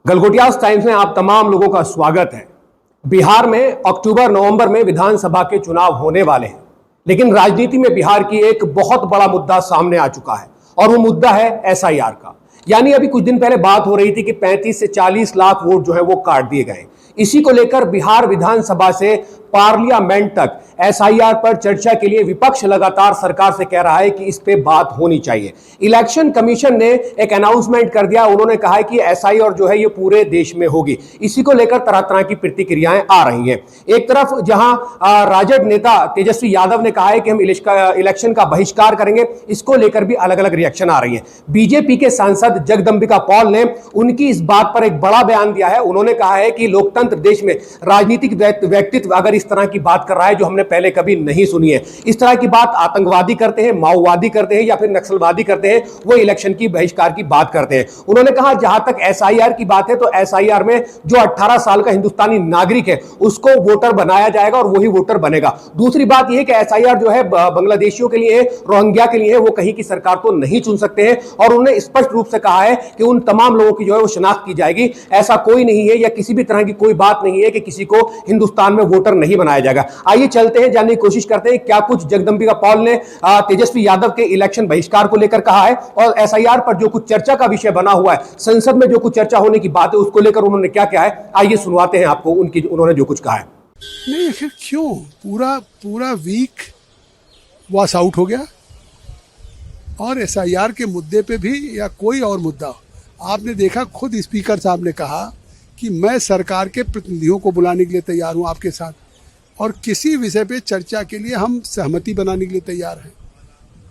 Galgotias times में आप तमाम लोगों का स्वागत है। बिहार में अक्टूबर नवंबर में विधानसभा के चुनाव होने वाले हैं, लेकिन राजनीति में बिहार की एक बहुत बड़ा मुद्दा सामने आ चुका है और वो मुद्दा है एसआईआर का। यानी अभी कुछ दिन पहले बात हो रही थी कि 35 से 40 लाख वोट जो है वो काट दिए गए। इसी को लेकर बिहार विधानसभा से पार्लियामेंट तक एसआईआर पर चर्चा के लिए विपक्ष लगातार सरकार से कह रहा है कि इस पे बात होनी चाहिए। इलेक्शन कमीशन ने एक अनाउंसमेंट कर दिया, उन्होंने कहा है कि एसआईआर जो है ये पूरे देश में होगी। इसी को लेकर तरह तरह की प्रतिक्रियाएं आ रही हैं। एक तरफ जहां राजद नेता तेजस्वी यादव ने कहा है कि हम इलेक्शन का बहिष्कार करेंगे, इसको लेकर भी अलग अलग रिएक्शन आ रही है। बीजेपी के सांसद जगदंबिका पॉल ने उनकी इस बात पर एक बड़ा बयान दिया है। उन्होंने कहा है कि लोकतंत्र देश में राजनीतिक व्यक्तित्व अगर इस तरह की बात कर रहा है जो हमने पहले कभी नहीं सुनी है, इस तरह की बात आतंकवादी करते हैं, माओवादी करते हैं या फिर नक्सलवादी करते हैं, वो इलेक्शन की बहिष्कार की बात करते हैं। उन्होंने कहा जहां तक एसआईआर की बात है तो एसआईआर में जो 18 साल का हिंदुस्तानी नागरिक है उसको वोटर बनाया जाएगा और वही वोटर बनेगा। दूसरी बात यह कि एसआईआर जो है बांग्लादेशियों के लिए, रोहिंग्या के लिए, वो कहीं की सरकार तो नहीं चुन सकते हैं और उन्होंने स्पष्ट रूप से कहा है कि उन तमाम लोगों की जो है वो शनाख्त की जाएगी। ऐसा कोई नहीं है या किसी भी तरह की कोई बात नहीं है कि किसी को हिंदुस्तान में वोटर नहीं बनाया जाएगा। आइए चलते हैं, जानने की कोशिश करते हैं क्या कुछ जगदंबिका पॉल ने तेजस्वी यादव के इलेक्शन बहिष्कार को लेकर कहा है और एसआईआर पर जो कुछ चर्चा का विषय बना हुआ है, संसद में जो कुछ चर्चा होने की बात है उसको लेकर उन्होंने क्या कहा है। आइए सुनवाते हैं आपको उन्होंने जो कुछ कहा है। नहीं, आखिर क्यों पूरा वीक वॉश आउट हो गया और एसआईआर के मुद्दे पे भी या कोई और मुद्दा, आपने देखा खुद स्पीकर साहब ने कहा कि मैं सरकार के प्रतिनिधियों को बुलाने के लिए तैयार हूं आपके साथ और किसी विषय पे चर्चा के लिए हम सहमति बनाने के लिए तैयार हैं,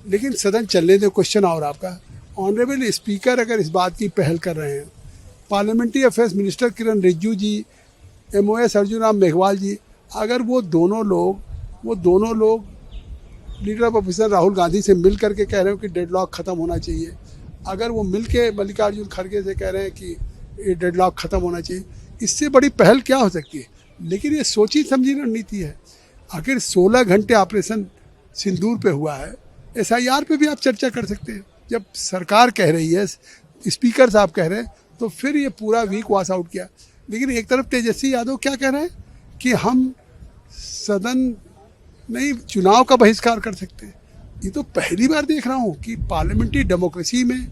लेकिन सदन चलने दे। क्वेश्चन और आपका ऑनरेबल स्पीकर अगर इस बात की पहल कर रहे हैं, पार्लियामेंट्री अफेयर्स मिनिस्टर किरण रिजिजू जी, MOS अर्जुन राम मेघवाल जी, अगर वो दोनों लोग leader of opposition Rahul Gandhi से मिल करके कह रहे हो कि डेडलॉक ख़त्म होना चाहिए, अगर वो मिल के मल्लिकार्जुन खड़गे से कह रहे हैं कि ये डेडलॉक ख़त्म होना चाहिए, इससे बड़ी पहल क्या हो सकती है। लेकिन ये सोची समझी रणनीति है। आखिर 16 घंटे ऑपरेशन सिंदूर पे हुआ है, एसआईआर पे भी आप चर्चा कर सकते हैं। जब सरकार कह रही है, स्पीकर साहब कह रहे हैं, तो फिर ये पूरा वीक वॉश आउट किया। लेकिन एक तरफ तेजस्वी यादव क्या कह रहे हैं कि हम सदन नहीं, चुनाव का बहिष्कार कर सकते हैं। ये तो पहली बार देख रहा हूँ कि पार्लियामेंट्री डेमोक्रेसी में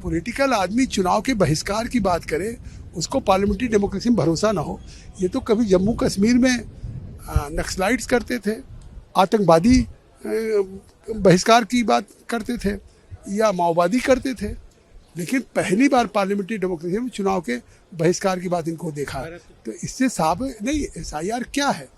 पॉलिटिकल आदमी चुनाव के बहिष्कार की बात करे, उसको पार्लियामेंट्री डेमोक्रेसी में भरोसा ना हो। ये तो कभी जम्मू कश्मीर में नक्सलाइट्स करते थे, आतंकवादी बहिष्कार की बात करते थे या माओवादी करते थे, लेकिन पहली बार पार्लियामेंट्री डेमोक्रेसी में चुनाव के बहिष्कार की बात इनको देखा। तो इससे साफ नहीं, एसआईआर क्या है,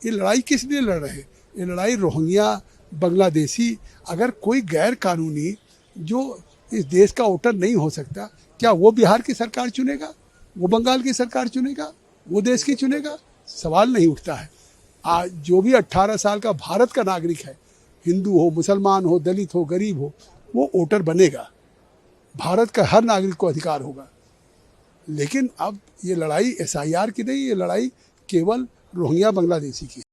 ये लड़ाई किस लिए लड़ रहे हैं। ये लड़ाई रोहिंग्या, बांग्लादेशी, अगर कोई गैर कानूनी जो इस देश का वोटर नहीं हो सकता, क्या वो बिहार की सरकार चुनेगा, वो बंगाल की सरकार चुनेगा, वो देश की चुनेगा? सवाल नहीं उठता है। आज जो भी 18 साल का भारत का नागरिक है, हिंदू हो, मुसलमान हो, दलित हो, गरीब हो, वो वोटर बनेगा। भारत का हर नागरिक को अधिकार होगा। लेकिन अब ये लड़ाई एसआईआर की नहीं, ये लड़ाई केवल रोहिंग्या बांग्लादेशी की है।